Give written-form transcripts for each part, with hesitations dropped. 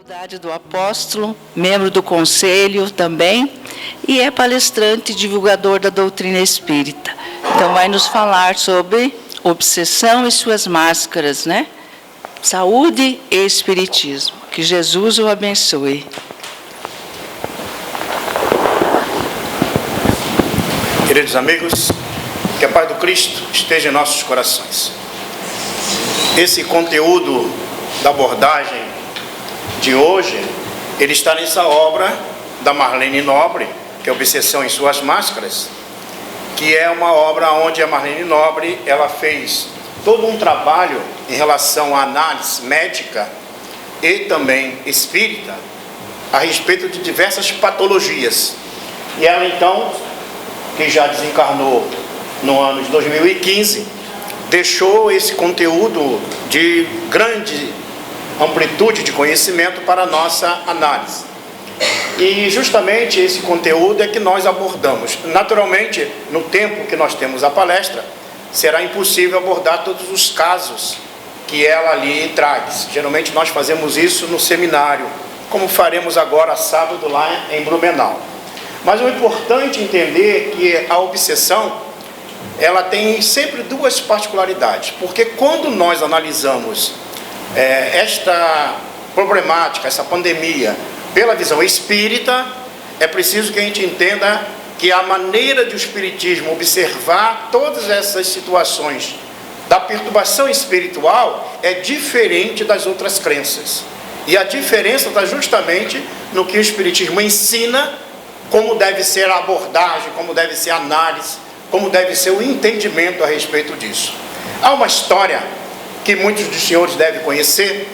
Faculdade do Apóstolo, membro do conselho também, e é palestrante e divulgador da doutrina espírita. Então vai nos falar sobre obsessão e suas máscaras, né? Saúde e espiritismo. Que Jesus o abençoe. Queridos amigos, que a paz do Cristo esteja em nossos corações. Esse conteúdo da abordagem de hoje, ele está nessa obra da Marlene Nobre, que é Obsessão em Suas Máscaras, que é uma obra onde a Marlene Nobre, ela fez todo um trabalho em relação à análise médica e também espírita, a respeito de diversas patologias. E ela então, que já desencarnou no ano de 2015, deixou esse conteúdo de grande amplitude de conhecimento para a nossa análise. E justamente esse conteúdo é que nós abordamos. Naturalmente, no tempo que nós temos a palestra, será impossível abordar todos os casos que ela ali traz. Geralmente nós fazemos isso no seminário, como faremos agora sábado lá em Blumenau. Mas o importante é entender que a obsessão, ela tem sempre duas particularidades, porque quando nós analisamos esta problemática, essa pandemia, pela visão espírita, é preciso que a gente entenda que a maneira de o espiritismo observar todas essas situações da perturbação espiritual é diferente das outras crenças. E a diferença está justamente no que o espiritismo ensina, como deve ser a abordagem, como deve ser a análise, como deve ser o entendimento a respeito disso. Há uma história que muitos dos senhores devem conhecer,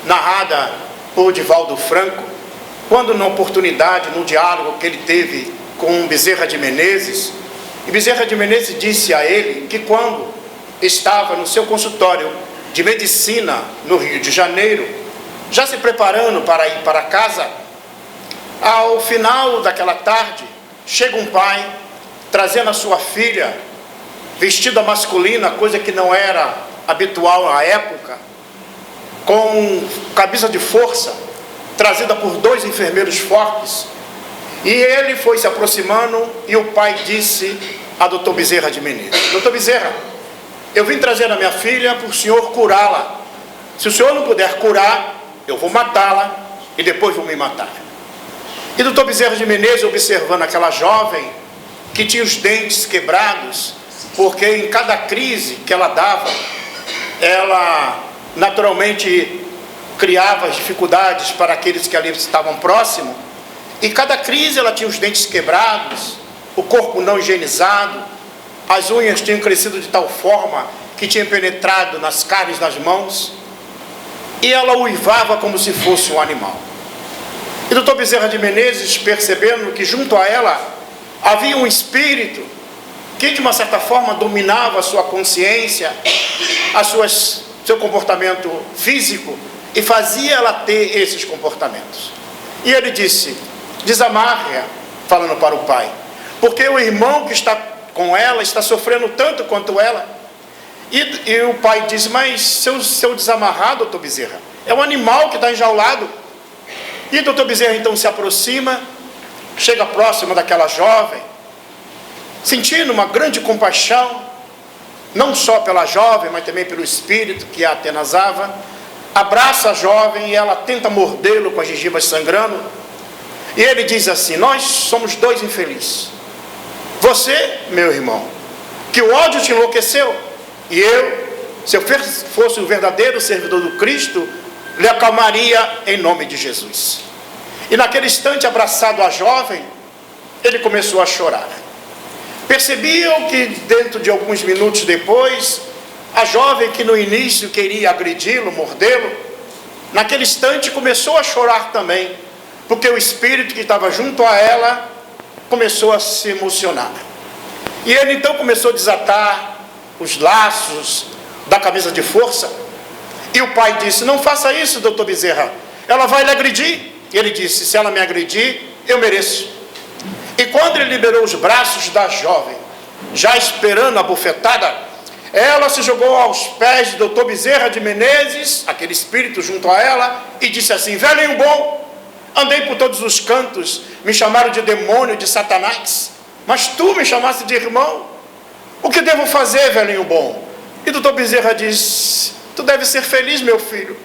narrada por Divaldo Franco, quando na oportunidade, no diálogo que ele teve com Bezerra de Menezes, e Bezerra de Menezes disse a ele que quando estava no seu consultório de medicina no Rio de Janeiro, já se preparando para ir para casa, ao final daquela tarde, chega um pai, trazendo a sua filha, vestida masculina, coisa que não era habitual à época, com camisa de força, trazida por dois enfermeiros fortes, e ele foi se aproximando, e o pai disse a doutor Bezerra de Menezes: doutor Bezerra, eu vim trazer a minha filha para o senhor curá-la. Se o senhor não puder curar, eu vou matá-la, e depois vou me matar. E doutor Bezerra de Menezes, observando aquela jovem, que tinha os dentes quebrados, porque em cada crise que ela dava, ela naturalmente criava as dificuldades para aqueles que ali estavam próximos, e cada crise ela tinha os dentes quebrados, o corpo não higienizado, as unhas tinham crescido de tal forma que tinham penetrado nas carnes das mãos, e ela uivava como se fosse um animal. E o doutor Bezerra de Menezes, percebendo que junto a ela havia um espírito que de uma certa forma dominava a sua consciência, seu comportamento físico, e fazia ela ter esses comportamentos. E ele disse: desamarre-a, falando para o pai, porque o irmão que está com ela está sofrendo tanto quanto ela. E o pai disse: mas se eu desamarrar, doutor Bezerra, é um animal que está enjaulado. E o doutor Bezerra então se aproxima, chega próximo daquela jovem, sentindo uma grande compaixão, não só pela jovem, mas também pelo espírito que a atenazava, abraça a jovem e ela tenta mordê-lo com as gengivas sangrando, e ele diz assim: nós somos dois infelizes. Você, meu irmão, que o ódio te enlouqueceu, e eu, se eu fosse o verdadeiro servidor do Cristo, lhe acalmaria em nome de Jesus. E naquele instante, abraçado à jovem, ele começou a chorar. Percebiam que dentro de alguns minutos depois, a jovem que no início queria agredi-lo, mordê-lo, naquele instante começou a chorar também, porque o espírito que estava junto a ela começou a se emocionar. E ele então começou a desatar os laços da camisa de força, e o pai disse: não faça isso, doutor Bezerra, ela vai lhe agredir. E ele disse: se ela me agredir, eu mereço. E quando ele liberou os braços da jovem, já esperando a bufetada, ela se jogou aos pés do Dr. Bezerra de Menezes, aquele espírito junto a ela, e disse assim: velhinho bom, andei por todos os cantos, me chamaram de demônio, de Satanás, mas tu me chamaste de irmão. O que devo fazer, velhinho bom? E Dr. Bezerra diz: tu deve ser feliz, meu filho.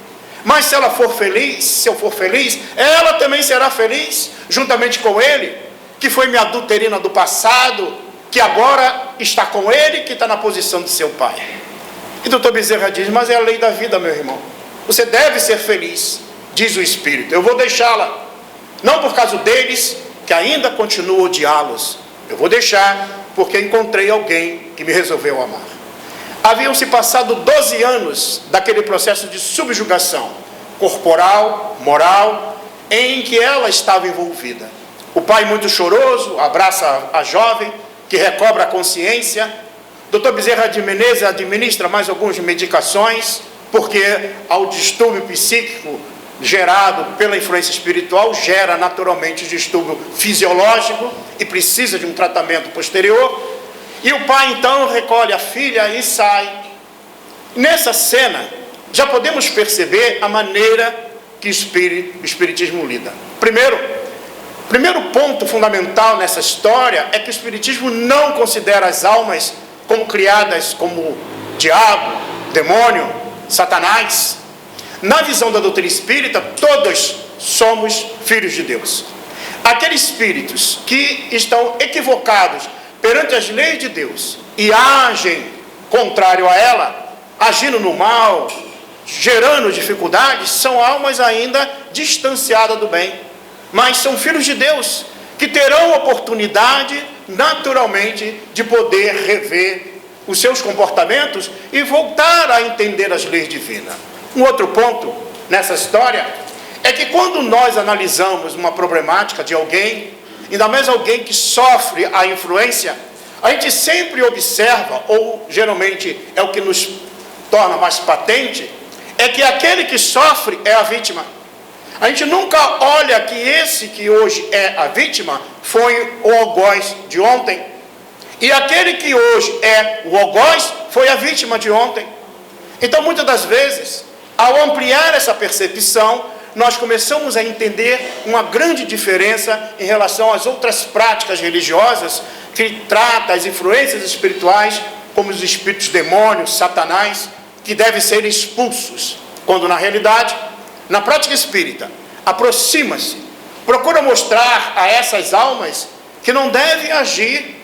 Mas se ela for feliz, se eu for feliz, ela também será feliz, juntamente com ele, que foi minha adulterina do passado, que agora está com ele, que está na posição de seu pai. E Dr. Bezerra diz: mas é a lei da vida, meu irmão. Você deve ser feliz, diz o Espírito. Eu vou deixá-la, não por causa deles, que ainda continuo a odiá-los. Eu vou deixar porque encontrei alguém que me resolveu amar. Haviam se passado 12 anos daquele processo de subjugação corporal, moral, em que ela estava envolvida. O pai, muito choroso, abraça a jovem, que recobra a consciência. Dr. Bezerra de Menezes administra mais algumas medicações, porque ao distúrbio psíquico gerado pela influência espiritual, gera naturalmente distúrbio fisiológico e precisa de um tratamento posterior. E o pai então recolhe a filha e sai. Nessa cena, já podemos perceber a maneira que o Espiritismo lida. Primeiro ponto fundamental nessa história é que o Espiritismo não considera as almas como criadas como diabo, demônio, Satanás. Na visão da doutrina espírita, todos somos filhos de Deus. Aqueles espíritos que estão equivocados perante as leis de Deus e agem contrário a ela, agindo no mal, gerando dificuldades, são almas ainda distanciadas do bem. Mas são filhos de Deus, que terão oportunidade, naturalmente, de poder rever os seus comportamentos e voltar a entender as leis divinas. Um outro ponto nessa história é que quando nós analisamos uma problemática de alguém, ainda mais alguém que sofre a influência, a gente sempre observa, ou geralmente é o que nos torna mais patente, é que aquele que sofre é a vítima. A gente nunca olha que esse que hoje é a vítima foi o algoz de ontem. E aquele que hoje é o algoz foi a vítima de ontem. Então, muitas das vezes, ao ampliar essa percepção, nós começamos a entender uma grande diferença em relação às outras práticas religiosas que tratam as influências espirituais como os espíritos demônios, Satanás, que devem ser expulsos. Quando, na realidade, na prática espírita, aproxima-se, procura mostrar a essas almas que não devem agir,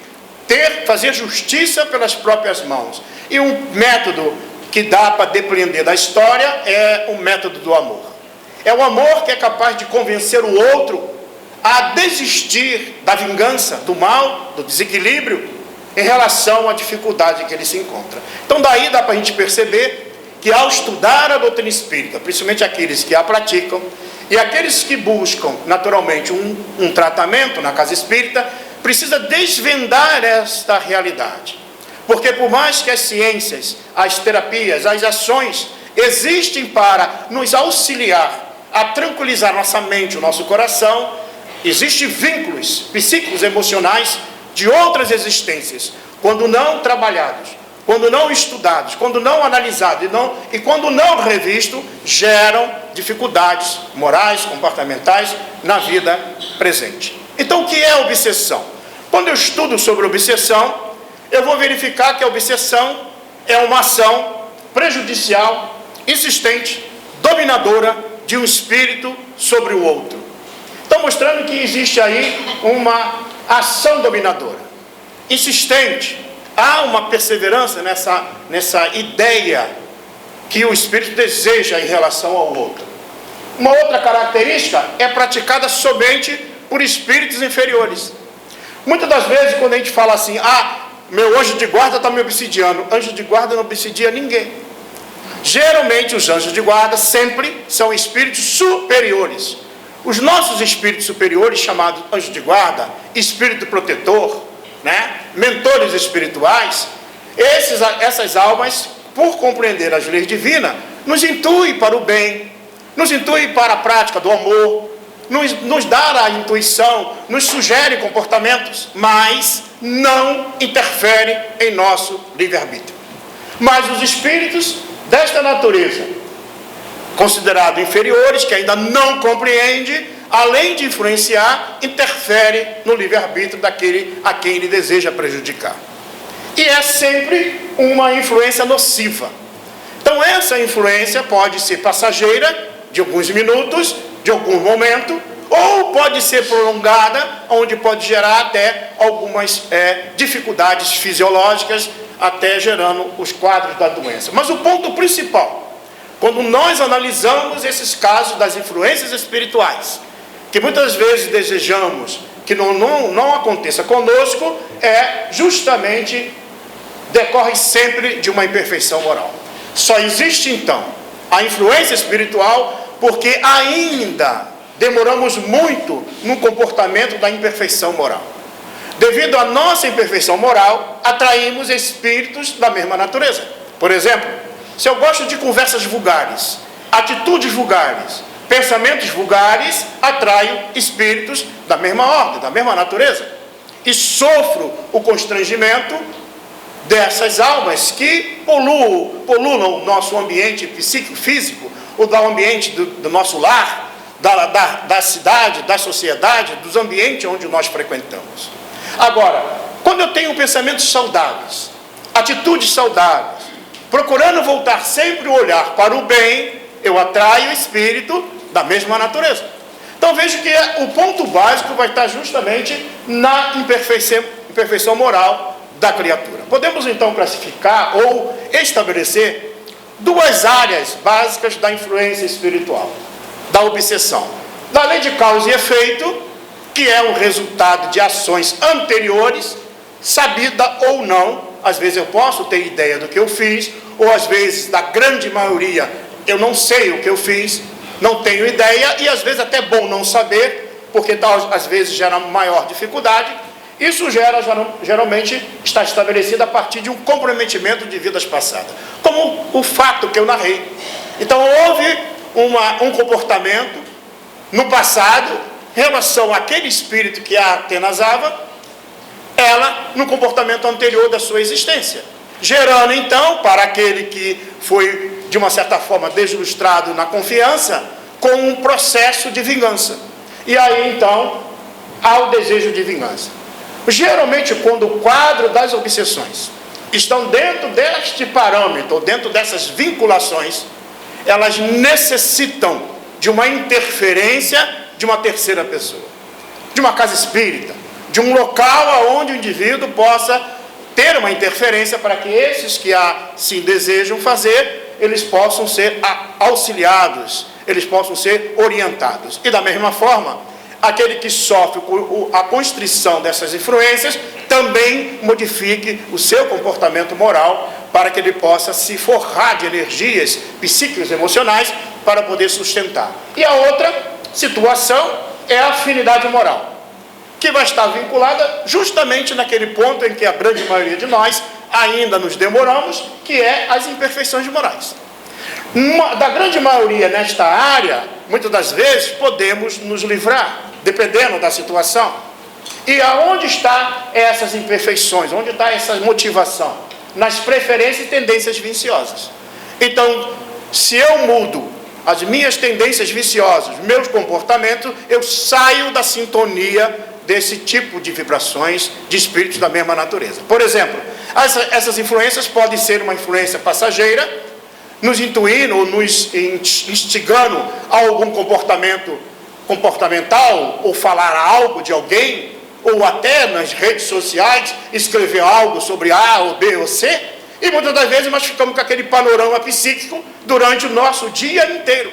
fazer justiça pelas próprias mãos. E um método que dá para depreender da história é o método do amor. É o amor que é capaz de convencer o outro a desistir da vingança, do mal, do desequilíbrio, em relação à dificuldade que ele se encontra. Então daí dá para a gente perceber que ao estudar a doutrina espírita, principalmente aqueles que a praticam, e aqueles que buscam naturalmente um tratamento na casa espírita, precisa desvendar esta realidade. Porque por mais que as ciências, as terapias, as ações existem para nos auxiliar a tranquilizar nossa mente, o nosso coração, existem vínculos psíquicos, emocionais de outras existências, quando não trabalhados, quando não estudados, quando não analisados e quando não revistos, geram dificuldades morais, comportamentais na vida presente. Então, o que é obsessão? Quando eu estudo sobre obsessão, eu vou verificar que a obsessão é uma ação prejudicial, insistente, dominadora de um espírito sobre o outro. Então, mostrando que existe aí uma ação dominadora, insistente. Há uma perseverança nessa ideia que o espírito deseja em relação ao outro. Uma outra característica é praticada somente por espíritos inferiores. Muitas das vezes, quando a gente fala assim, meu anjo de guarda está me obsidiando, anjo de guarda não obsidia ninguém. Geralmente os anjos de guarda sempre são espíritos superiores. Os nossos espíritos superiores, chamados anjos de guarda, espírito protetor, mentores espirituais, essas almas, por compreender as leis divinas, nos intuem para o bem, nos intuem para a prática do amor, nos dá a intuição, nos sugere comportamentos, mas não interfere em nosso livre-arbítrio. Mas os espíritos desta natureza, considerados inferiores, que ainda não compreende, além de influenciar, interfere no livre-arbítrio daquele a quem ele deseja prejudicar. E é sempre uma influência nociva. Então essa influência pode ser passageira, de alguns minutos, de algum momento, ou pode ser prolongada, onde pode gerar até algumas dificuldades fisiológicas, até gerando os quadros da doença. Mas o ponto principal, quando nós analisamos esses casos das influências espirituais, que muitas vezes desejamos que não aconteça conosco, justamente decorre sempre de uma imperfeição moral. Só existe então a influência espiritual porque ainda demoramos muito no comportamento da imperfeição moral. Devido à nossa imperfeição moral, atraímos espíritos da mesma natureza. Por exemplo, se eu gosto de conversas vulgares, atitudes vulgares, pensamentos vulgares, atraio espíritos da mesma ordem, da mesma natureza. E sofro o constrangimento dessas almas que polulam o nosso ambiente psíquico, físico, ou do ambiente do nosso lar, da cidade, da sociedade, dos ambientes onde nós frequentamos. Agora, quando eu tenho pensamentos saudáveis, atitudes saudáveis, procurando voltar sempre o olhar para o bem, eu atraio o espírito da mesma natureza. Então vejo que o ponto básico vai estar justamente na imperfeição moral da criatura. Podemos então classificar ou estabelecer duas áreas básicas da influência espiritual, da obsessão. Da lei de causa e efeito, que é o resultado de ações anteriores, sabida ou não. Às vezes eu posso ter ideia do que eu fiz, ou às vezes, da grande maioria, eu não sei o que eu fiz, não tenho ideia, e às vezes até é bom não saber, porque às vezes gera maior dificuldade. Isso geralmente está estabelecido a partir de um comprometimento de vidas passadas, como o fato que eu narrei. Então houve um comportamento no passado em relação àquele espírito que a atenazava, ela no comportamento anterior da sua existência, gerando então para aquele que foi de uma certa forma deslustrado na confiança, com um processo de vingança. E aí então há o desejo de vingança. Geralmente, quando o quadro das obsessões estão dentro deste parâmetro, ou dentro dessas vinculações, elas necessitam de uma interferência de uma terceira pessoa, de uma casa espírita, de um local onde o indivíduo possa ter uma interferência para que esses que assim desejam fazer, eles possam ser auxiliados, eles possam ser orientados. E da mesma forma, aquele que sofre a constrição dessas influências também modifique o seu comportamento moral para que ele possa se forrar de energias psíquicas e emocionais para poder sustentar. E a outra situação é a afinidade moral, que vai estar vinculada justamente naquele ponto em que a grande maioria de nós ainda nos demoramos, que é as imperfeições morais. Da grande maioria nesta área, muitas das vezes podemos nos livrar, dependendo da situação. E aonde está essas imperfeições? Onde está essa motivação? Nas preferências e tendências viciosas. Então, se eu mudo as minhas tendências viciosas, meus comportamentos, eu saio da sintonia desse tipo de vibrações de espíritos da mesma natureza. Por exemplo, essas influências podem ser uma influência passageira, nos intuindo ou nos instigando a algum comportamental, ou falar algo de alguém, ou até nas redes sociais escrever algo sobre A ou B ou C, e muitas das vezes nós ficamos com aquele panorama psíquico durante o nosso dia inteiro,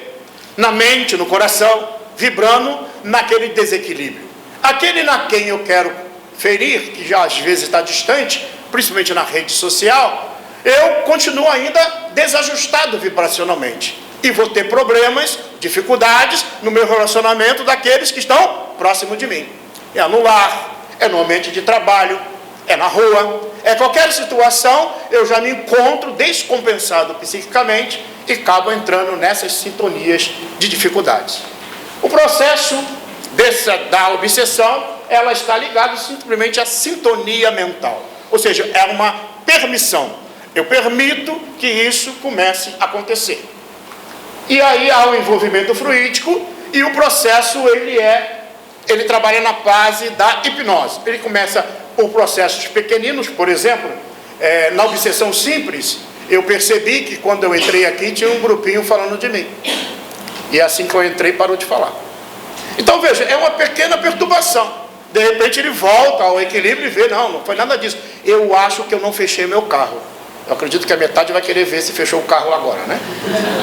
na mente, no coração, vibrando naquele desequilíbrio. Aquele na quem eu quero ferir, que já às vezes está distante, principalmente na rede social, eu continuo ainda desajustado vibracionalmente. E vou ter problemas, dificuldades no meu relacionamento daqueles que estão próximos de mim. É no lar, é no ambiente de trabalho, é na rua, é qualquer situação, eu já me encontro descompensado psiquicamente e acabo entrando nessas sintonias de dificuldades. O processo da obsessão, ela está ligada simplesmente à sintonia mental. Ou seja, é uma permissão. eu permito que isso comece a acontecer. E aí há o envolvimento fluídico e o processo ele trabalha na base da hipnose. Ele começa por processos pequeninos, por exemplo, na obsessão simples, eu percebi que quando eu entrei aqui tinha um grupinho falando de mim. E assim que eu entrei parou de falar. Então veja, é uma pequena perturbação. De repente ele volta ao equilíbrio e vê, não foi nada disso. Eu acho que eu não fechei meu carro. Eu acredito que a metade vai querer ver se fechou o carro agora, né?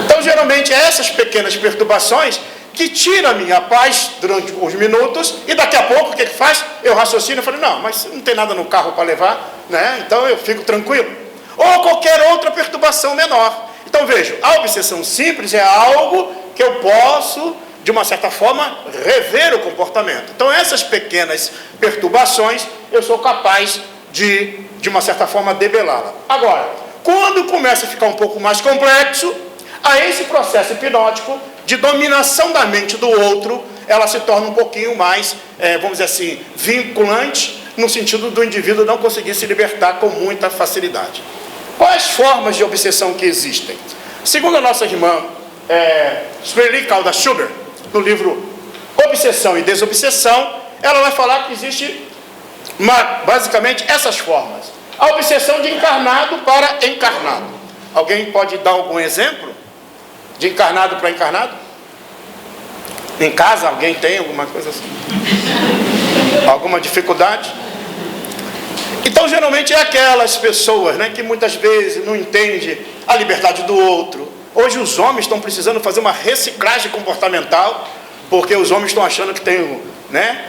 Então geralmente é essas pequenas perturbações que tiram a minha paz durante uns minutos e daqui a pouco o que faz? Eu raciocino e falo, não, mas não tem nada no carro para levar, né? Então eu fico tranquilo. Ou qualquer outra perturbação menor. Então veja, a obsessão simples é algo que eu posso, de uma certa forma, rever o comportamento. Então essas pequenas perturbações eu sou capaz de uma certa forma, debelá-la. Agora, quando começa a ficar um pouco mais complexo, a esse processo hipnótico de dominação da mente do outro, ela se torna um pouquinho mais, vamos dizer assim, vinculante, no sentido do indivíduo não conseguir se libertar com muita facilidade. Quais formas de obsessão que existem? Segundo a nossa irmã Sueli Calda Schubert, no livro Obsessão e Desobsessão, ela vai falar que existe basicamente essas formas. A obsessão de encarnado para encarnado. Alguém pode dar algum exemplo de encarnado para encarnado? Em casa alguém tem alguma coisa assim? Alguma dificuldade? Então geralmente é aquelas pessoas, né, que muitas vezes não entendem a liberdade do outro. Hoje os homens estão precisando fazer uma reciclagem comportamental, porque os homens estão achando que tem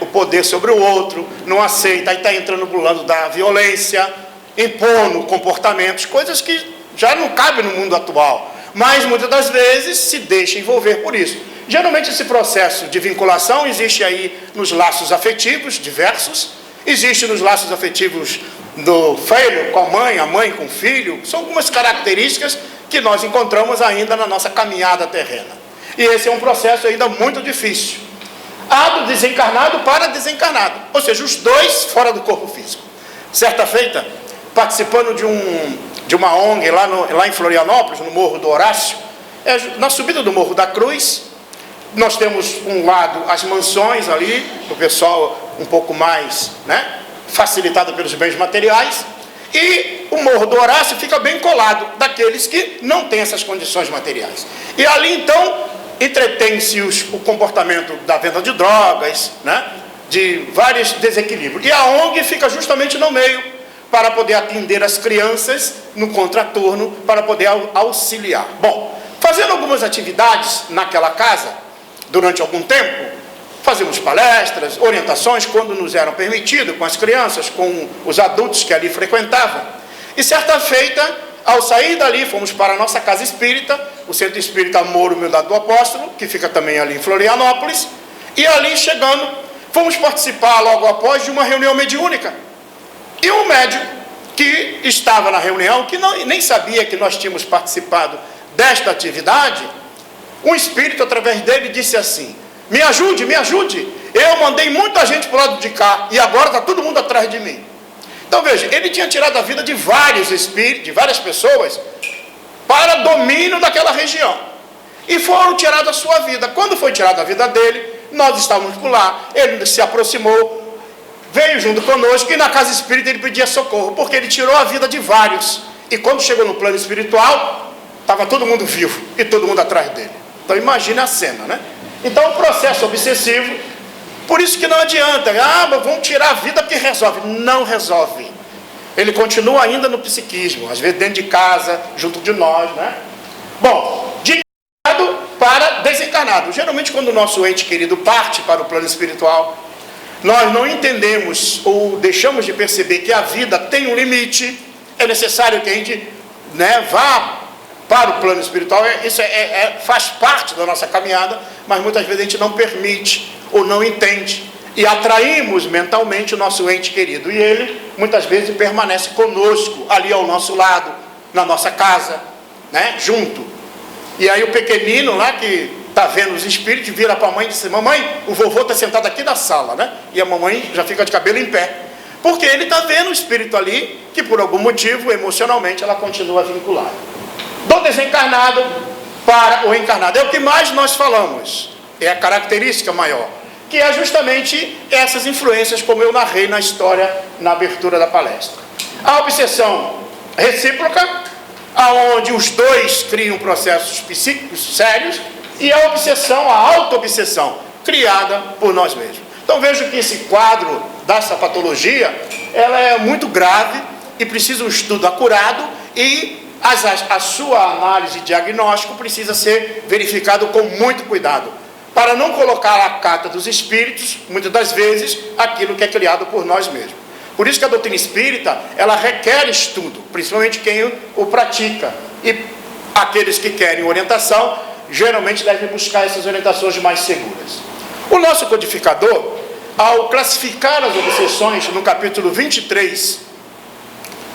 o poder sobre o outro, não aceita, aí está entrando no lado da violência, impondo comportamentos, coisas que já não cabem no mundo atual, mas muitas das vezes se deixa envolver por isso. Geralmente esse processo de vinculação existe aí nos laços afetivos diversos, existe nos laços afetivos do filho com a mãe com o filho, são algumas características que nós encontramos ainda na nossa caminhada terrena. E esse é um processo ainda muito difícil. Há do desencarnado para desencarnado, ou seja, os dois fora do corpo físico. Certa feita, participando de uma ONG lá em Florianópolis, no Morro do Horácio, na subida do Morro da Cruz, nós temos um lado as mansões ali, o pessoal um pouco mais facilitado pelos bens materiais, e o Morro do Horácio fica bem colado daqueles que não têm essas condições materiais. E ali então entretém-se o comportamento da venda de drogas, de vários desequilíbrios. E a ONG fica justamente no meio, para poder atender as crianças no contraturno, para poder auxiliar. Bom, fazendo algumas atividades naquela casa, durante algum tempo, fazíamos palestras, orientações, quando nos eram permitido, com as crianças, com os adultos que ali frequentavam. E certa feita, ao sair dali, fomos para a nossa casa espírita, o Centro Espírita Amor, Humildade do Apóstolo, que fica também ali em Florianópolis, e ali chegando, fomos participar logo após de uma reunião mediúnica. E um médium que estava na reunião, que nem sabia que nós tínhamos participado desta atividade, um espírito através dele disse assim: me ajude, eu mandei muita gente para o lado de cá e agora está todo mundo atrás de mim. Então veja, ele tinha tirado a vida de vários espíritos, de várias pessoas, para domínio daquela região, e foram tiradas a sua vida. Quando foi tirada a vida dele, nós estávamos por lá, ele se aproximou, veio junto conosco, e na casa espírita ele pedia socorro, porque ele tirou a vida de vários, e quando chegou no plano espiritual, estava todo mundo vivo, e todo mundo atrás dele. Então imagine a cena, Então o processo obsessivo, por isso que não adianta, mas vamos tirar a vida que resolve. Não resolve. Ele continua ainda no psiquismo, às vezes dentro de casa, junto de nós, Bom, de encarnado para desencarnado. Geralmente quando o nosso ente querido parte para o plano espiritual, nós não entendemos ou deixamos de perceber que a vida tem um limite, é necessário que a gente vá para o plano espiritual, isso faz parte da nossa caminhada, mas muitas vezes a gente não permite ou não entende, e atraímos mentalmente o nosso ente querido, e ele muitas vezes permanece conosco, ali ao nosso lado, na nossa casa, junto. E aí o pequenino lá que está vendo os espíritos, vira para a mãe e diz: mamãe, o vovô está sentado aqui na sala, E a mamãe já fica de cabelo em pé. Porque ele está vendo o espírito ali, que por algum motivo, emocionalmente, ela continua vinculada. Do desencarnado para o encarnado. É o que mais nós falamos. É a característica maior. Que é justamente essas influências, como eu narrei na história, na abertura da palestra. A obsessão recíproca, aonde os dois criam processos psíquicos sérios, e a obsessão, a auto-obsessão, criada por nós mesmos. Então vejo que esse quadro dessa patologia, ela é muito grave e precisa um estudo acurado, e a sua análise e diagnóstico precisa ser verificado com muito cuidado, para não colocar à cata dos espíritos, muitas das vezes, aquilo que é criado por nós mesmos. Por isso que a doutrina espírita, ela requer estudo, principalmente quem o pratica. E aqueles que querem orientação, geralmente devem buscar essas orientações mais seguras. O nosso codificador, ao classificar as obsessões, no capítulo 23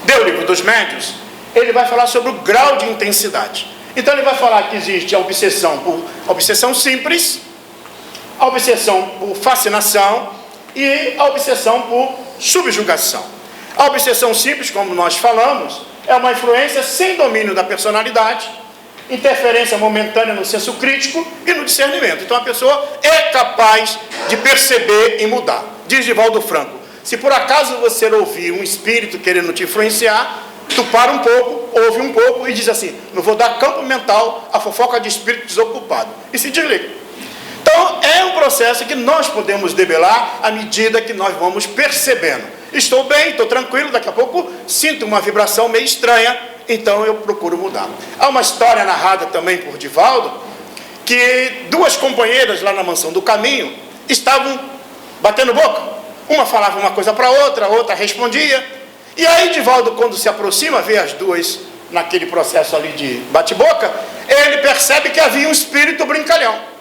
do Livro dos Médiuns, ele vai falar sobre o grau de intensidade. Então ele vai falar que existe a obsessão por obsessão simples, a obsessão por fascinação e a obsessão por subjugação. A obsessão simples, como nós falamos, é uma influência sem domínio da personalidade, interferência momentânea no senso crítico e no discernimento. Então a pessoa é capaz de perceber e mudar. Diz Divaldo Franco, se por acaso você ouvir um espírito querendo te influenciar, tu para um pouco, ouve um pouco e diz assim, não vou dar campo mental à fofoca de espírito desocupado. E se desliga. Então, é um processo que nós podemos debelar à medida que nós vamos percebendo. Estou bem, estou tranquilo, daqui a pouco sinto uma vibração meio estranha, então eu procuro mudar. Há uma história narrada também por Divaldo, que duas companheiras lá na Mansão do Caminho estavam batendo boca. Uma falava uma coisa para a outra respondia. E aí Divaldo, quando se aproxima, vê as duas naquele processo ali de bate-boca, ele percebe que havia um espírito brincalhão.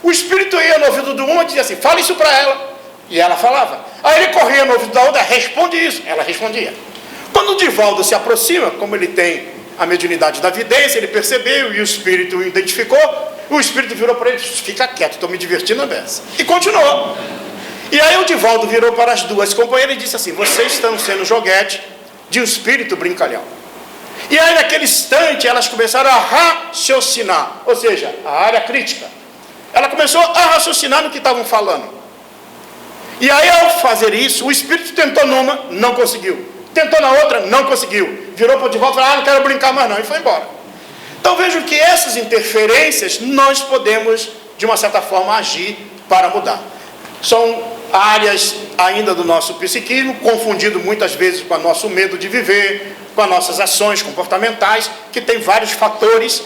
O espírito ia no ouvido de uma e dizia assim, fala isso para ela. E ela falava. Aí ele corria no ouvido da outra, responde isso. Ela respondia. Quando o Divaldo se aproxima, como ele tem a mediunidade da vidência, ele percebeu e o espírito o identificou, o espírito virou para ele, fica quieto, estou me divertindo nessa. E continuou. E aí o Divaldo virou para as duas companheiras e disse assim, vocês estão sendo joguete de um espírito brincalhão. E aí naquele instante elas começaram a raciocinar, ou seja, a área crítica. Ela começou a raciocinar no que estavam falando. E aí ao fazer isso, o espírito tentou numa, não conseguiu. Tentou na outra, não conseguiu. Virou para o Divaldo e falou, não quero brincar mais não, e foi embora. Então vejam que essas interferências nós podemos, de uma certa forma, agir para mudar. São áreas ainda do nosso psiquismo, confundido muitas vezes com o nosso medo de viver, com as nossas ações comportamentais, que tem vários fatores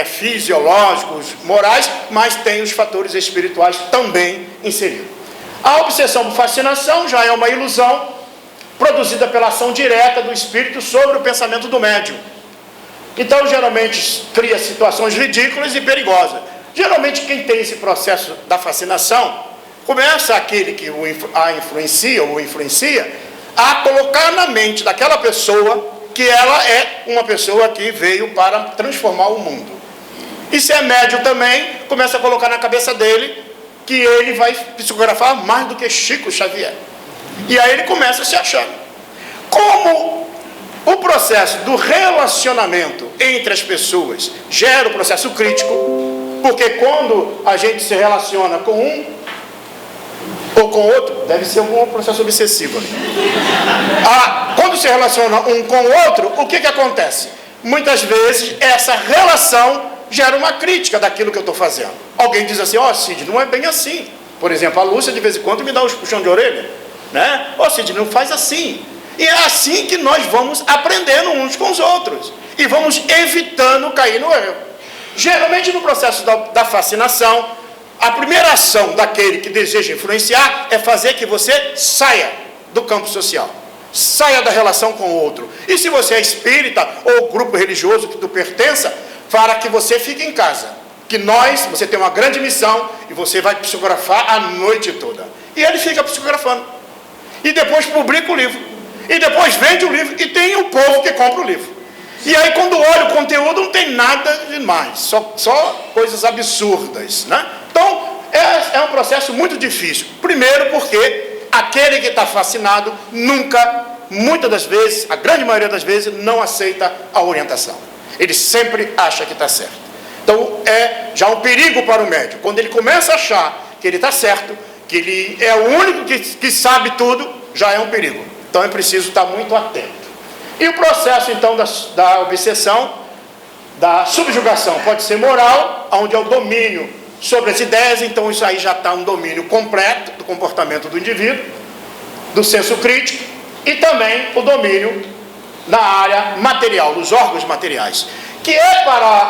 fisiológicos, morais, mas tem os fatores espirituais também inseridos. A obsessão por fascinação já é uma ilusão produzida pela ação direta do espírito sobre o pensamento do médium. Então, geralmente, cria situações ridículas e perigosas. Geralmente, quem tem esse processo da fascinação, começa aquele que a influencia ou influencia, a colocar na mente daquela pessoa que ela é uma pessoa que veio para transformar o mundo. E se é médium também, começa a colocar na cabeça dele que ele vai psicografar mais do que Chico Xavier. E aí ele começa se achando. Como o processo do relacionamento entre as pessoas gera o processo crítico, porque quando a gente se relaciona com um ou com outro, deve ser um processo obsessivo. Quando se relaciona um com o outro, o que acontece? Muitas vezes essa relação gera uma crítica daquilo que eu estou fazendo. Alguém diz assim, Cid, não é bem assim. Por exemplo, a Lúcia de vez em quando me dá uns puxão de orelha, né? Cid, não faz assim. E é assim que nós vamos aprendendo uns com os outros. E vamos evitando cair no erro. Geralmente no processo da fascinação, a primeira ação daquele que deseja influenciar é fazer que você saia do campo social. Saia da relação com o outro. E se você é espírita ou grupo religioso que tu pertença, para que você fique em casa. Que você tem uma grande missão e você vai psicografar a noite toda. E ele fica psicografando. E depois publica o livro. E depois vende o livro e tem um povo que compra o livro. E aí quando olha o conteúdo não tem nada demais. Só coisas absurdas, né? Então é um processo muito difícil. Primeiro porque aquele que está fascinado nunca, muitas das vezes, a grande maioria das vezes, não aceita a orientação. Ele sempre acha que está certo. Então é já um perigo para o médium. Quando ele começa a achar que ele está certo, que ele é o único que sabe tudo, já é um perigo. Então é preciso estar muito atento. E o processo então da obsessão, da subjugação, pode ser moral, onde é o domínio sobre as ideias. Então isso aí já está um domínio completo do comportamento do indivíduo, do senso crítico, e também o domínio na área material, dos órgãos materiais, que é,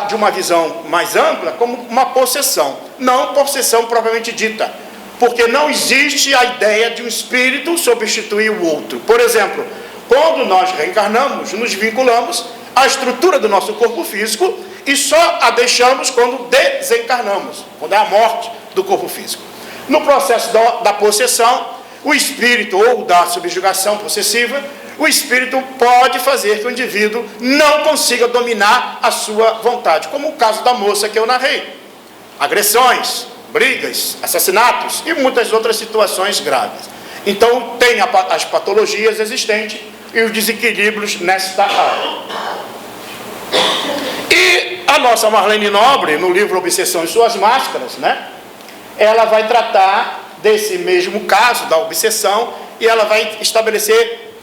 de uma visão mais ampla, como uma possessão, não possessão propriamente dita, porque não existe a ideia de um espírito substituir o outro. Por exemplo, quando nós reencarnamos, nos vinculamos à estrutura do nosso corpo físico e só a deixamos quando desencarnamos, quando é a morte do corpo físico. No processo da possessão, o espírito, ou da subjugação possessiva, o espírito pode fazer que o indivíduo não consiga dominar a sua vontade, como o caso da moça que eu narrei. Agressões, brigas, assassinatos e muitas outras situações graves. Então tem as patologias existentes e os desequilíbrios nesta área. E a nossa Marlene Nobre, no livro Obsessão e Suas Máscaras, né, ela vai tratar desse mesmo caso da obsessão, e ela vai estabelecer,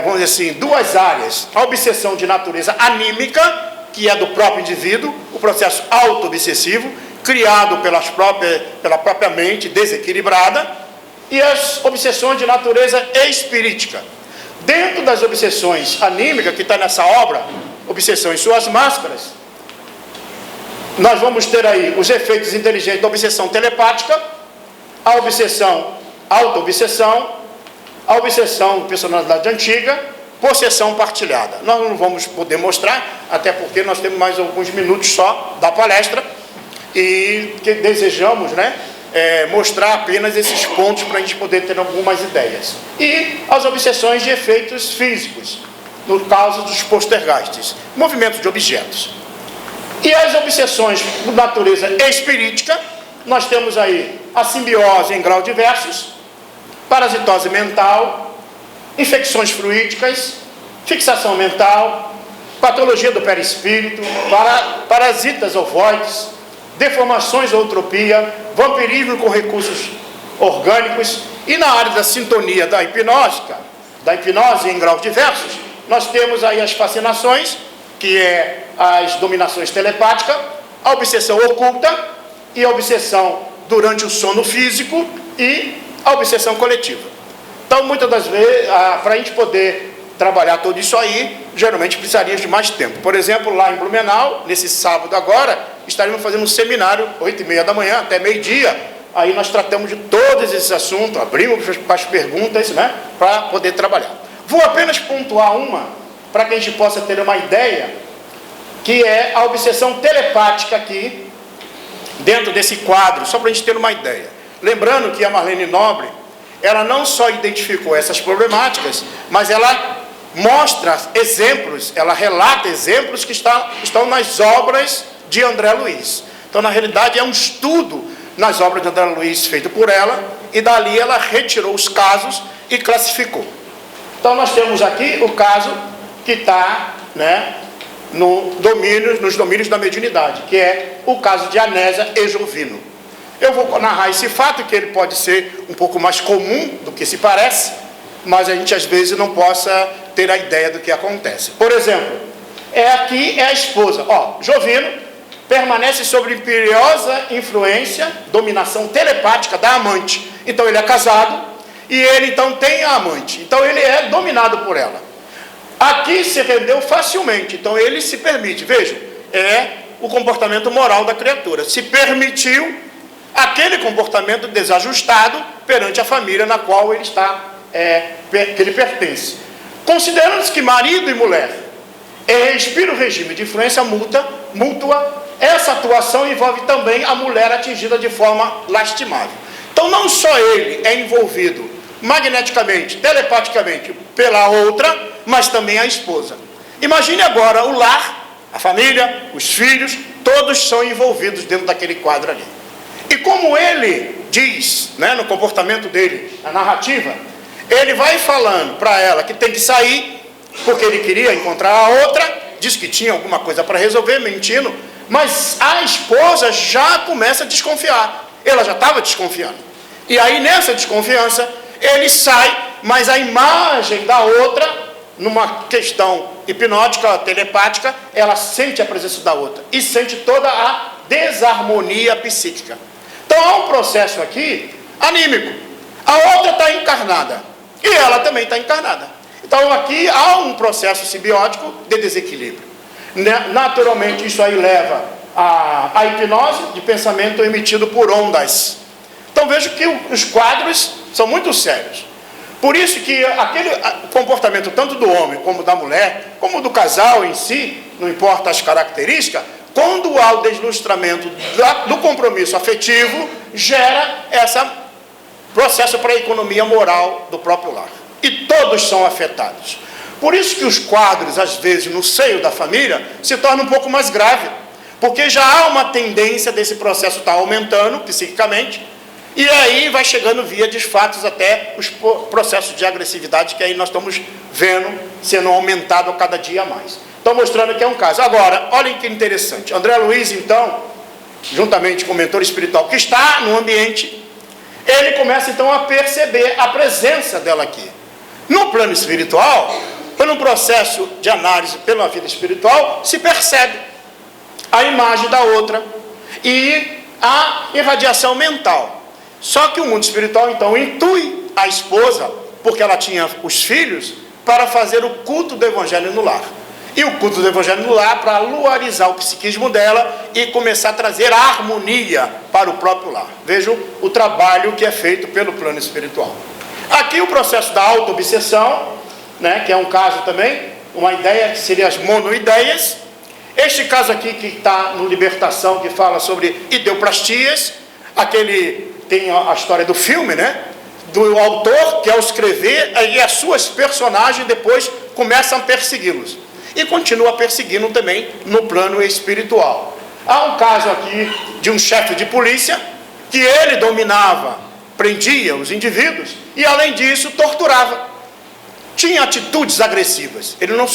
vamos dizer assim, duas áreas: a obsessão de natureza anímica, que é do próprio indivíduo, o processo auto-obsessivo, criado pela própria mente desequilibrada, e as obsessões de natureza espirítica. Dentro das obsessões anímicas, que está nessa obra, Obsessão e Suas Máscaras, nós vamos ter aí os efeitos inteligentes da obsessão telepática, a obsessão, auto-obsessão, a obsessão de personalidade antiga, possessão partilhada. Nós não vamos poder mostrar, até porque nós temos mais alguns minutos só da palestra, e que desejamos, né, mostrar apenas esses pontos para a gente poder ter algumas ideias. E as obsessões de efeitos físicos, no caso dos poltergeists, movimentos de objetos. E as obsessões de natureza espirítica, nós temos aí a simbiose em graus diversos, parasitose mental, infecções fluídicas, fixação mental, patologia do perispírito, parasitas ovoides, deformações ou utropia, vampirismo com recursos orgânicos. E na área da sintonia da hipnose em graus diversos, nós temos aí as fascinações, que é as dominações telepáticas, a obsessão oculta e a obsessão durante o sono físico e a obsessão coletiva. Então, muitas das vezes, para a gente poder trabalhar tudo isso aí, geralmente precisaríamos de mais tempo. Por exemplo, lá em Blumenau, nesse sábado agora, estaremos fazendo um seminário, 8h30 da manhã até meio-dia. Aí nós tratamos de todos esses assuntos, abrimos para as perguntas, né, para poder trabalhar. Vou apenas pontuar uma, para que a gente possa ter uma ideia, que é a obsessão telepática aqui, dentro desse quadro, só para a gente ter uma ideia. Lembrando que a Marlene Nobre, ela não só identificou essas problemáticas, mas ela mostra exemplos, ela relata exemplos que estão nas obras de André Luiz. Então, na realidade, é um estudo nas obras de André Luiz feito por ela, e dali ela retirou os casos e classificou. Então, nós temos aqui o caso que está, né, nos domínios da mediunidade, que é o caso de Anésia e Jovino. Eu vou narrar esse fato, que ele pode ser um pouco mais comum do que se parece, mas a gente às vezes não possa ter a ideia do que acontece. Por exemplo, aqui é a esposa. Jovino permanece sob imperiosa influência, dominação telepática da amante. Então ele é casado e ele então tem a amante. Então ele é dominado por ela. Aqui se rendeu facilmente, então ele se permite. Vejam, é o comportamento moral da criatura. Se permitiu aquele comportamento desajustado perante a família na qual ele está, que ele pertence. Considerando-se que marido e mulher respiram o regime de influência mútua, essa atuação envolve também a mulher atingida de forma lastimável. Então não só ele é envolvido magneticamente, telepaticamente pela outra, mas também a esposa. Imagine agora o lar, a família, os filhos, todos são envolvidos dentro daquele quadro ali. E como ele diz, né, no comportamento dele, a narrativa, ele vai falando para ela que tem que sair, porque ele queria encontrar a outra, diz que tinha alguma coisa para resolver, mentindo, mas a esposa já começa a desconfiar. Ela já estava desconfiando. E aí, nessa desconfiança, ele sai, mas a imagem da outra, numa questão hipnótica, telepática, ela sente a presença da outra e sente toda a desarmonia psíquica. Então, há um processo aqui anímico. A outra está encarnada e ela também está encarnada. Então, aqui há um processo simbiótico de desequilíbrio. Naturalmente, isso aí leva à hipnose de pensamento emitido por ondas. Então, vejo que os quadros são muito sérios. Por isso que aquele comportamento, tanto do homem como da mulher, como do casal em si, não importa as características, quando há o deslustramento do compromisso afetivo, gera esse processo para a economia moral do próprio lar. E todos são afetados. Por isso que os quadros, às vezes, no seio da família, se tornam um pouco mais grave, porque já há uma tendência desse processo estar aumentando psiquicamente, e aí vai chegando via desfatos até os processos de agressividade que aí nós estamos vendo sendo aumentado a cada dia mais. Estou mostrando que é um caso. Agora, olhem que interessante. André Luiz, então, juntamente com o mentor espiritual que está no ambiente, ele começa então a perceber a presença dela aqui. No plano espiritual, pelo processo de análise pela vida espiritual, se percebe a imagem da outra e a irradiação mental. Só que o mundo espiritual, então, intui a esposa, porque ela tinha os filhos, para fazer o culto do evangelho no lar. E o culto do evangelho no lar para luarizar o psiquismo dela e começar a trazer a harmonia para o próprio lar. Vejam o trabalho que é feito pelo plano espiritual. Aqui o processo da auto-obsessão, né, que é um caso também, uma ideia que seria as monoideias. Este caso aqui que está no Libertação, que fala sobre ideoplastias, aquele... Tem a história do filme, né? Do autor que ao escrever, aí as suas personagens depois começam a persegui-los. E continua perseguindo também no plano espiritual. Há um caso aqui de um chefe de polícia que ele dominava, prendia os indivíduos e além disso torturava. Tinha atitudes agressivas. Ele não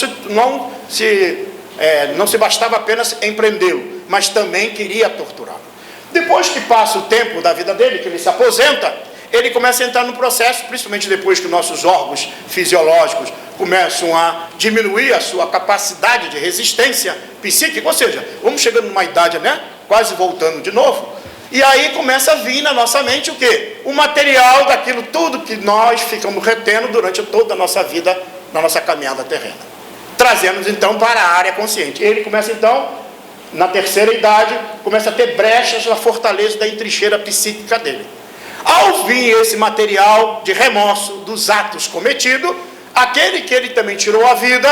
se bastava apenas em prendê-lo, mas também queria torturá-lo. Depois que passa o tempo da vida dele, que ele se aposenta, ele começa a entrar no processo, principalmente depois que nossos órgãos fisiológicos começam a diminuir a sua capacidade de resistência psíquica, ou seja, vamos chegando numa idade, né, quase voltando de novo, e aí começa a vir na nossa mente o quê? O material daquilo tudo que nós ficamos retendo durante toda a nossa vida, na nossa caminhada terrena. Trazemos então para a área consciente. Ele começa então... Na terceira idade, começa a ter brechas na fortaleza da entrincheira psíquica dele. Ao vir esse material de remorso dos atos cometidos, aquele que ele também tirou a vida,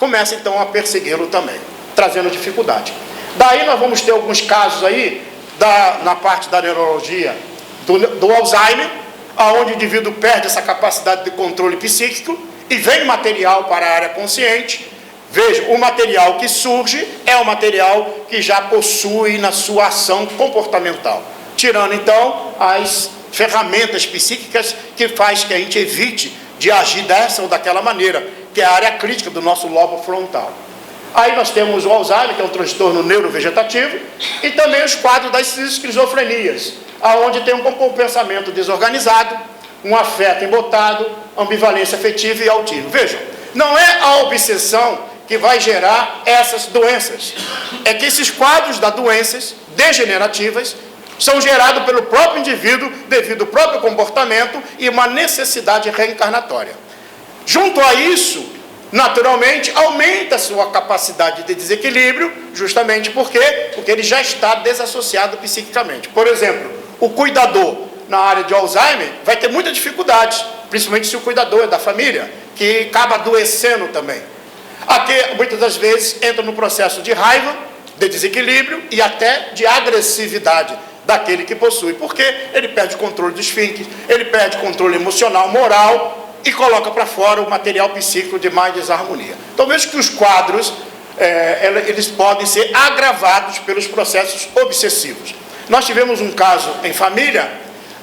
começa então a persegui-lo também, trazendo dificuldade. Daí nós vamos ter alguns casos aí, na parte da neurologia, do Alzheimer, onde o indivíduo perde essa capacidade de controle psíquico e vem material para a área consciente. Veja, o material que surge é o material que já possui na sua ação comportamental, tirando então as ferramentas psíquicas que faz que a gente evite de agir dessa ou daquela maneira, que é a área crítica do nosso lobo frontal. Aí nós temos o Alzheimer, que é um transtorno neurovegetativo, e também os quadros das esquizofrenias, onde tem um pensamento desorganizado, um afeto embotado, ambivalência afetiva e autismo. Vejam, não é a obsessão que vai gerar essas doenças. É que esses quadros das doenças degenerativas são gerados pelo próprio indivíduo devido ao próprio comportamento e uma necessidade reencarnatória. Junto a isso, naturalmente, aumenta a sua capacidade de desequilíbrio, justamente porque ele já está desassociado psiquicamente. Por exemplo, o cuidador na área de Alzheimer vai ter muita dificuldade, principalmente se o cuidador é da família, que acaba adoecendo também. Aqui, muitas das vezes, entra no processo de raiva, de desequilíbrio e até de agressividade daquele que possui, porque ele perde o controle do esfíncter, ele perde o controle emocional, moral e coloca para fora o material psíquico de mais desarmonia. Então, vejo que os quadros, eles podem ser agravados pelos processos obsessivos. Nós tivemos um caso em família,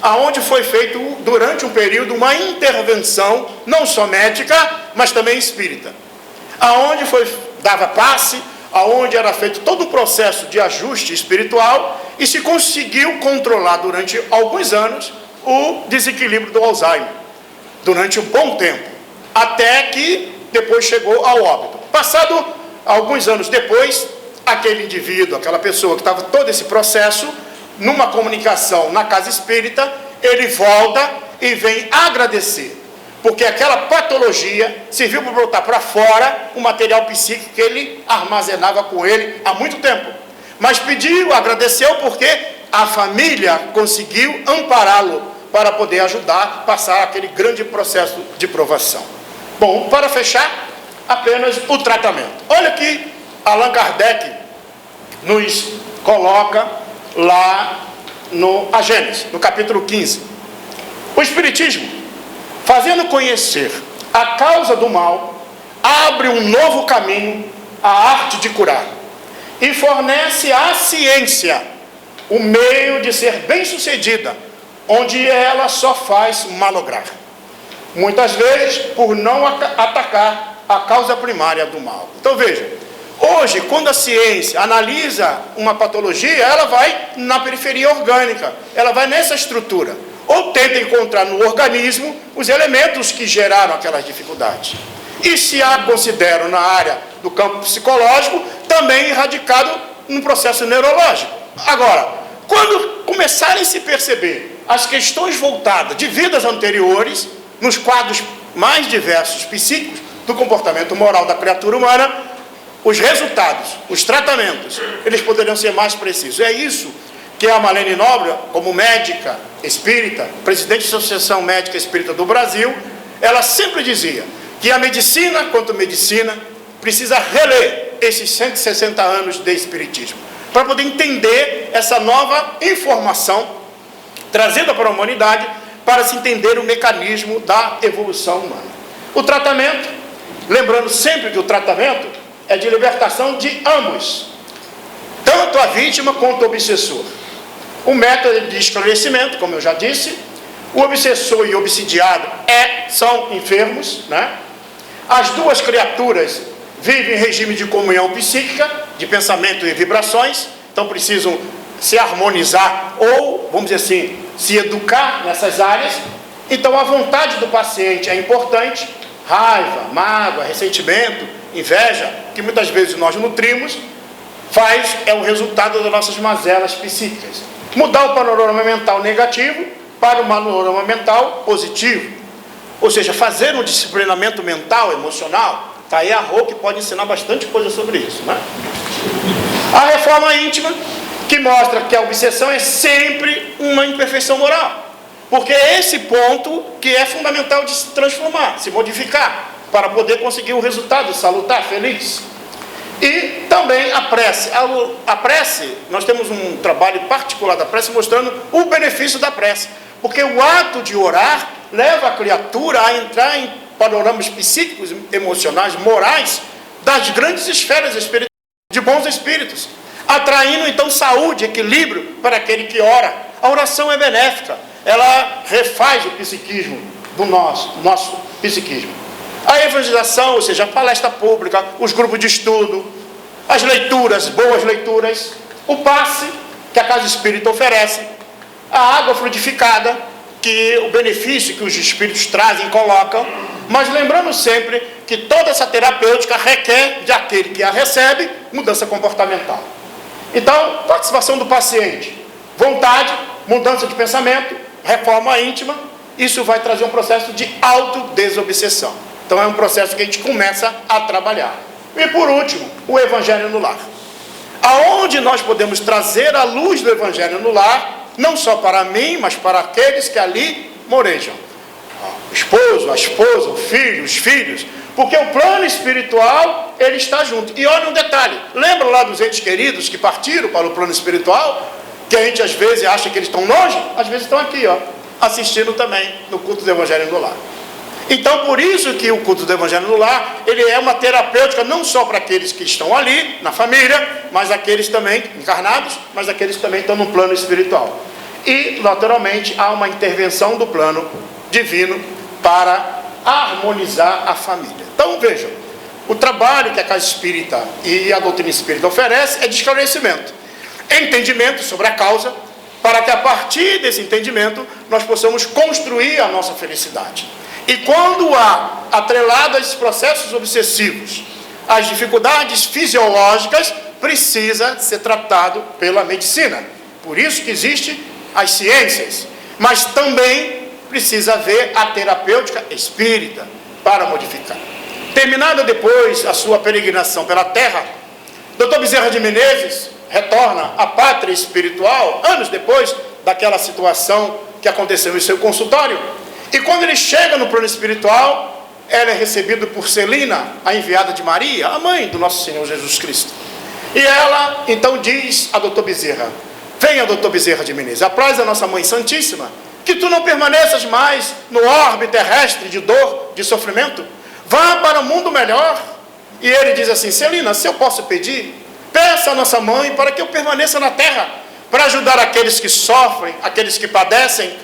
aonde foi feito durante um período uma intervenção, não só médica, mas também espírita. Aonde dava passe, aonde era feito todo o processo de ajuste espiritual e se conseguiu controlar durante alguns anos o desequilíbrio do Alzheimer, durante um bom tempo, até que depois chegou ao óbito. Passado alguns anos depois, aquele indivíduo, aquela pessoa que estava todo esse processo, numa comunicação na casa espírita, ele volta e vem agradecer, porque aquela patologia serviu para botar para fora o material psíquico que ele armazenava com ele há muito tempo. Mas pediu, agradeceu, porque a família conseguiu ampará-lo para poder ajudar a passar aquele grande processo de provação. Bom, para fechar, apenas o tratamento. Olha que Allan Kardec nos coloca lá no A Gênese, no capítulo 15. O Espiritismo, fazendo conhecer a causa do mal, abre um novo caminho à arte de curar e fornece à ciência o meio de ser bem-sucedida, onde ela só faz malograr. Muitas vezes por não atacar a causa primária do mal. Então veja, hoje quando a ciência analisa uma patologia, ela vai na periferia orgânica, ela vai nessa estrutura, ou tenta encontrar no organismo os elementos que geraram aquelas dificuldades. E se a consideram na área do campo psicológico, também radicado no processo neurológico. Agora, quando começarem a se perceber as questões voltadas de vidas anteriores, nos quadros mais diversos psíquicos do comportamento moral da criatura humana, os resultados, os tratamentos, eles poderiam ser mais precisos. É isso que a Marlene Nobre, como médica espírita, presidente da Associação Médica Espírita do Brasil, ela sempre dizia que a medicina, quanto medicina, precisa reler esses 160 anos de espiritismo, para poder entender essa nova informação trazida para a humanidade, para se entender o mecanismo da evolução humana. O tratamento, lembrando sempre que o tratamento é de libertação de ambos, tanto a vítima quanto o obsessor. O método de esclarecimento, como eu já disse, o obsessor e o obsidiado são enfermos, né? As duas criaturas vivem em regime de comunhão psíquica, de pensamento e vibrações, então precisam se harmonizar ou, vamos dizer assim, se educar nessas áreas. Então a vontade do paciente é importante, raiva, mágoa, ressentimento, inveja, que muitas vezes nós nutrimos, é o resultado das nossas mazelas psíquicas. Mudar o panorama mental negativo para o panorama mental positivo, ou seja, fazer um disciplinamento mental, emocional. Está aí a Rô, que pode ensinar bastante coisa sobre isso, né? A reforma íntima, que mostra que a obsessão é sempre uma imperfeição moral, porque é esse ponto que é fundamental de se transformar, se modificar, para poder conseguir um resultado salutar, feliz. E também a prece. A prece, nós temos um trabalho particular da prece mostrando o benefício da prece, porque o ato de orar leva a criatura a entrar em panoramas psíquicos, emocionais, morais, das grandes esferas espirituais, de bons espíritos, atraindo então saúde, equilíbrio para aquele que ora. A oração é benéfica, ela refaz o psiquismo do nosso psiquismo. A evangelização, ou seja, a palestra pública, os grupos de estudo, as leituras, boas leituras, o passe que a Casa Espírita oferece, a água frutificada, que o benefício que os espíritos trazem e colocam, mas lembrando sempre que toda essa terapêutica requer de aquele que a recebe mudança comportamental. Então, participação do paciente, vontade, mudança de pensamento, reforma íntima, isso vai trazer um processo de autodesobsessão. Então é um processo que a gente começa a trabalhar. E por último, o Evangelho no lar. Aonde nós podemos trazer a luz do Evangelho no lar, não só para mim, mas para aqueles que ali morejam. O esposo, a esposa, o filho, os filhos, porque o plano espiritual, ele está junto. E olha um detalhe, lembra lá dos entes queridos que partiram para o plano espiritual, que a gente às vezes acha que eles estão longe, às vezes estão aqui, ó, assistindo também no culto do Evangelho no lar. Então, por isso que o culto do Evangelho no lar, ele é uma terapêutica não só para aqueles que estão ali, na família, mas aqueles também encarnados, mas aqueles que também estão no plano espiritual. e, naturalmente, há uma intervenção do plano divino para harmonizar a família. Então, vejam, o trabalho que a casa espírita e a doutrina espírita oferece é de esclarecimento, entendimento sobre a causa, para que a partir desse entendimento nós possamos construir a nossa felicidade. E quando há atrelado a esses processos obsessivos, as dificuldades fisiológicas, precisa ser tratado pela medicina. Por isso que existem as ciências, mas também precisa haver a terapêutica espírita para modificar. Terminada depois a sua peregrinação pela terra, Dr. Bezerra de Menezes retorna à pátria espiritual, anos depois daquela situação que aconteceu em seu consultório. E quando ele chega no plano espiritual, ele é recebido por Celina, a enviada de Maria, a mãe do nosso Senhor Jesus Cristo. E ela então diz a Dr. Bezerra: venha, Dr. Bezerra de Menezes, apraz a nossa Mãe Santíssima, que tu não permaneças mais no orbe terrestre de dor, de sofrimento, vá para o mundo melhor. E ele diz assim: Celina, se eu posso pedir, peça a nossa mãe para que eu permaneça na terra, para ajudar aqueles que sofrem, aqueles que padecem.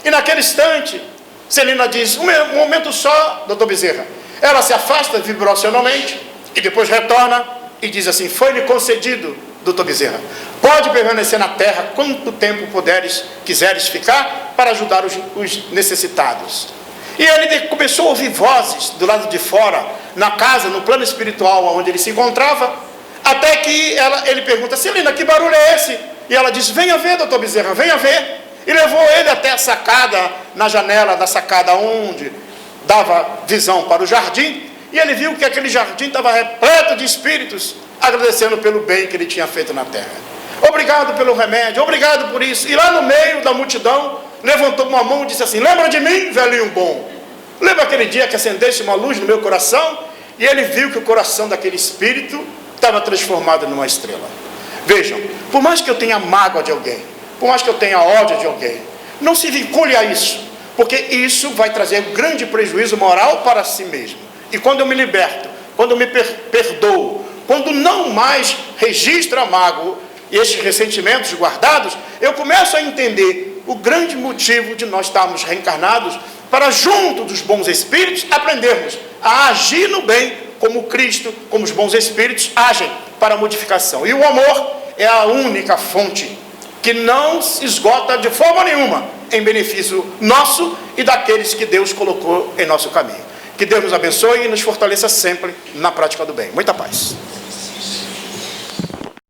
E naquele instante, Celina diz: um momento só, doutor Bezerra. Ela se afasta vibracionalmente e depois retorna e diz assim: foi-lhe concedido, doutor Bezerra, pode permanecer na terra quanto tempo quiseres ficar para ajudar os necessitados. E ele começou a ouvir vozes do lado de fora, na casa, no plano espiritual onde ele se encontrava, até que ele pergunta: Celina, que barulho é esse? E ela diz: venha ver, doutor Bezerra, venha ver. E levou ele até a sacada, na janela da sacada onde dava visão para o jardim, e ele viu que aquele jardim estava repleto de espíritos, agradecendo pelo bem que ele tinha feito na terra. Obrigado pelo remédio, obrigado por isso. E lá no meio da multidão, levantou uma mão e disse assim: lembra de mim, velhinho bom? Lembra aquele dia que acendeste uma luz no meu coração? E ele viu que o coração daquele espírito estava transformado numa estrela. Vejam, por mais que eu tenha mágoa de alguém, por mais que eu tenha ódio de alguém, não se vincule a isso, porque isso vai trazer grande prejuízo moral para si mesmo. E quando eu me liberto, quando eu me perdoo, quando não mais registro a mágoa e esses ressentimentos guardados, eu começo a entender o grande motivo de nós estarmos reencarnados, para junto dos bons espíritos aprendermos a agir no bem, como Cristo, como os bons espíritos agem para a modificação. E o amor é a única fonte que não se esgota de forma nenhuma em benefício nosso e daqueles que Deus colocou em nosso caminho. Que Deus nos abençoe e nos fortaleça sempre na prática do bem. Muita paz.